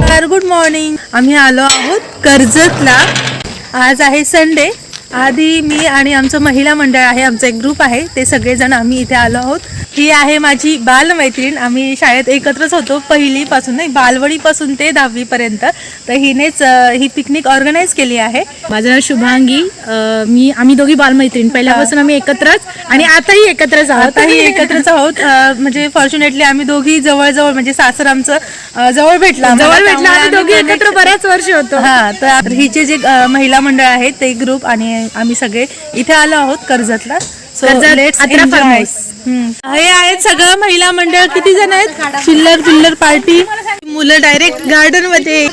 तर good morning. आम्ही आलो आहोत कर्जतला. आज आहे संडे. आधी मी आणि आमचं महिला मंडळ आहे, आमचा एक ग्रुप आहे, ते सगळेजण आम्ही इथे आलो आहोत. ही आहे माझी बालमैत्रीण. आम्ही शाळेत एकत्रच होतो, पहिलीपासून नाही बालवडीपासून ते 10वी पर्यंत. तर हिनेच ही पिकनिक ऑर्गनाईज केली आहे. माझं नाव शुभांगी. आम्ही दोघी बालमैत्रीण पहिल्यापासून आम्ही एकत्रच आणि आताही एकत्रच आहोत. म्हणजे फॉर्च्युनेटली आम्ही दोघी जवळजवळ, म्हणजे सासर आमचं जवळ भेटला. आम्ही दोघी एकत्र बऱ्याच वर्ष होतो. तर हिचे जे महिला मंडळ आहे ते ग्रुप आणि आम्ही सगळे इथे आलो आहोत कर्जतला. हे आहेत सगळं महिला मंडळ. किती जण आहेत? चिल्लर पार्टी. मुलं डायरेक्ट गार्डन मध्ये.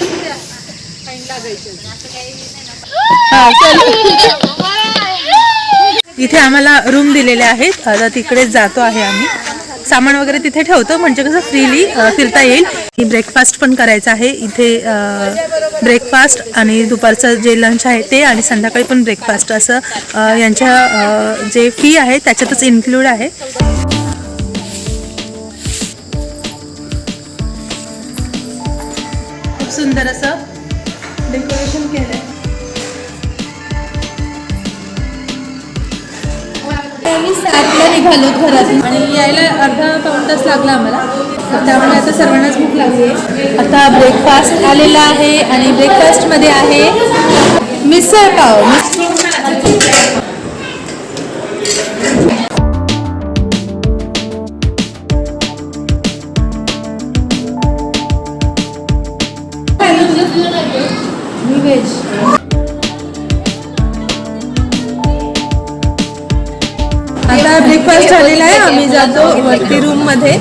इथे आम्हाला रूम दिलेले आहेत. आता तिकडेच जातो आहे आम्ही. सामान वगैरे तिथे ठेवतो, म्हणजे कसं फ्रीली फिरता येईल. ब्रेकफास्ट पण करायचं आहे इथे. ब्रेकफास्ट आणि दुपारचं जे लंच आहे ते, आणि संध्याकाळी पण ब्रेकफास्ट, असं यांच्या जे फी आहे त्याच्यातच इन्क्लूड आहे. खूप सुंदर असं डेकोरेशन केलंय. आम्ही 7ला निघालो घरातून आणि यायला अर्धा पाऊण तास लागला आम्हाला. त्यामुळे आता सर्वांनाच भूक लागली आहे. आता ब्रेकफास्ट आलेला आहे आणि ब्रेकफास्टमध्ये आहे मिसळ पाव. मी व्हेज. आता ब्रेकफास्ट झालेला आहे. आम्ही जातो वरती रूम मध्ये.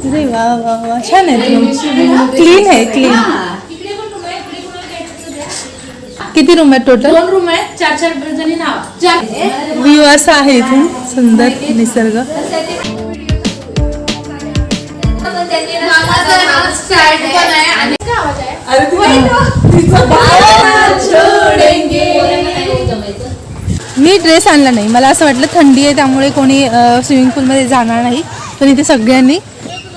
अरे वा वा वा, छान आहे रूम. क्लीन आहे, क्लीन. किती रूम आहेत टोटल? 2 रूम आहेत. 4 जणी नाव. व्ह्यू असा आहे इथून, सुंदर निसर्ग. मी ड्रेस आणला नाही. मला असं वाटलं थंडी आहे त्यामुळे कोणी स्विमिंग पूलमध्ये जाणार नाही, पण इथे सगळ्यांनी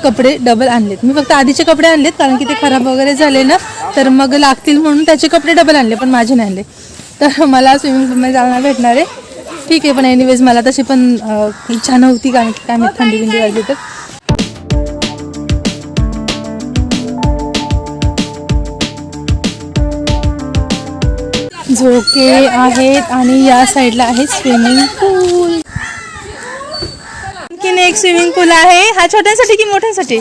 कपडे डबल आणलेत. मी फक्त आधीचे कपडे आणलेत कारण की ते खराब वगैरे झाले ना, तर मग लागतील म्हणून त्याचे कपडे डबल आणले, पण माझे नाही आणले. तर मला स्विमिंग पूलमध्ये जाणार भेटणार आहे. ठीक आहे, पण एनिवेज मला तशी पण इच्छा नव्हती, कारण की काय थंडी बिंडी वाजली तर. झोके आहेत आणि या साईडला आहे स्विमिंग पूल. आणखीन एक स्विमिंग पूल आहे. हा छोट्यांसाठी की मोठ्यांसाठी?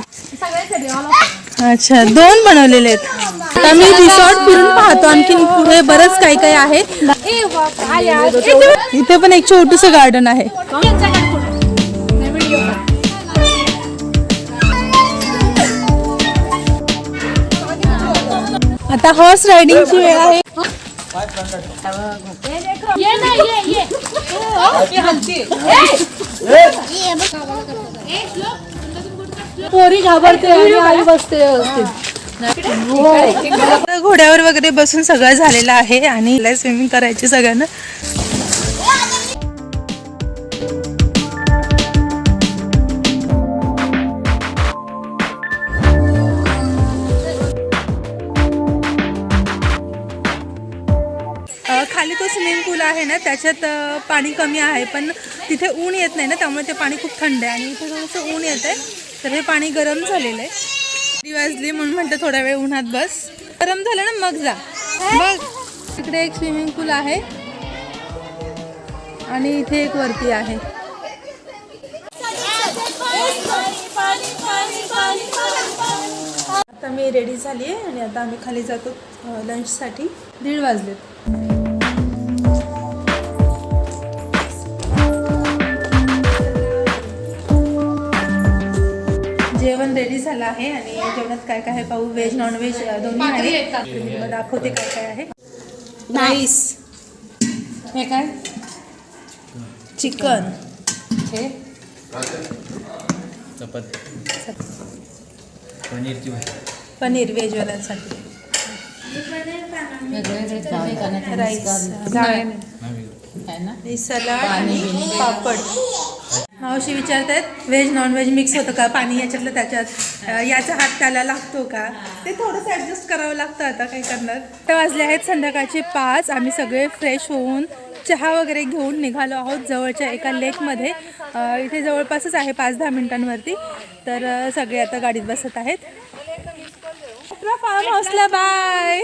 अच्छा, 2 बनवलेले आहेत. आम्ही रिसॉर्ट फिरून पाहतो. आणखीन पुढे बरंच काही काही आहे. इथे पण एक छोटूस गार्डन आहे. आता हॉर्स रायडिंगची वेळ आहे. पोरी घाबरते आणि आई बसते व्यवस्थित. घोड्यावर वगैरे बसून सगळं झालेलं आहे आणि स्विमिंग करायची सगळ्यांना. खाली तो स्विमिंग पूल आहे ना, त्याच्यात पाणी कमी आहे, पण तिथे ऊन येत नाही ना, त्यामुळे ते पाणी खूप थंड आहे. आणि इथे थोडंसं ऊन येत आहे, तर हे पाणी गरम झालेलं आहे. 3 वाजली म्हणून म्हणते थोड्या वेळ उन्हात बस. गरम झालं ना मग जा. बघ तिकडे एक स्विमिंग पूल आहे आणि इथे एक वरती आहे. आता मी रेडी झाली आहे आणि आता आम्ही खाली जातो लंचसाठी. 1:30 वाजलेत. जेवण रेडी झालं आहे आणि जेवणात काय काय आहे पाहू. व्हेज नॉन व्हेज दोन्ही आहे. मी दाखवते काय काय आहे. राईस, हे काय चिकन, हे पनीर व्हेजवाल्यांसाठी. राईस, सलाड आणि पापड. मावशी विचारतात व्हेज नॉनव्हेज मिक्स होतं का पाणी याच्यातलं त्याच्यात, याचा हात त्याला लागतो का, ते थोडंसं ॲडजस्ट करावं लागतं. आता काय करणार. तर वाजले आहेत संध्याकाळचे 5. आम्ही सगळे फ्रेश होऊन चहा वगैरे घेऊन निघालो आहोत जवळच्या एका लेकमध्ये. इथे जवळपासच आहे 5-10 मिनिटांवरती. तर सगळे आता गाडीत बसत आहेत. फार्म हाऊसला बाय.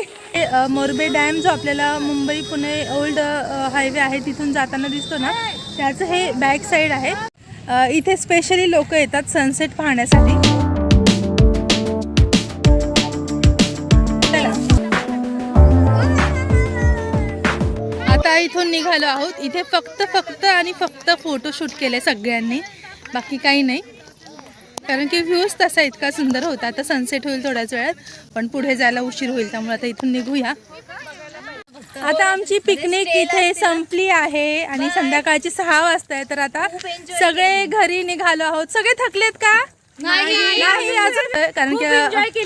मोरबे डॅम जो आपल्याला मुंबई पुणे ओल्ड हायवे आहे तिथून जाताना दिसतो ना, त्याचं हे बॅक साईड आहे. इथे स्पेशली लोक येतात सनसेट पाहण्यासाठी. आता इथून निघालो आहोत. इथे फक्त आणि फक्त फोटोशूट केले सगळ्यांनी, बाकी काही नाही. कारण की व्ह्यूज तसा इतका सुंदर होता. आता सनसेट होईल थोड्याच वेळात, पण पुढे जायला उशीर होईल, त्यामुळे आता इथून निघूया. आता आमची पिकनिक इथे संपली आहे आणि संध्याकाळची 6 वाजता आहे. तर आता सगळे घरी निघालो आहोत. सगळे थकलेत का? नाही अजून, कारण की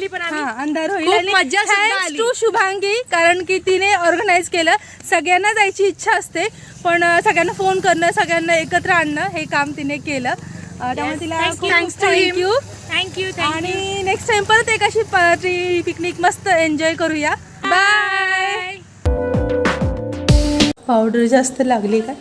अंधार होईल. थँक्स टू शुभांगी, कारण की तिने ऑर्गनाईज केलं. सगळ्यांना जायची इच्छा असते, पण सगळ्यांना फोन करणं, सगळ्यांना एकत्र आणणं हे काम तिने केलं. त्यामुळे तिला थँक्यू. आणि नेक्स्ट टाइम परत एक अशी पार्टी पिकनिक मस्त एन्जॉय करूया. बाय. पावडर जास्त लागली का?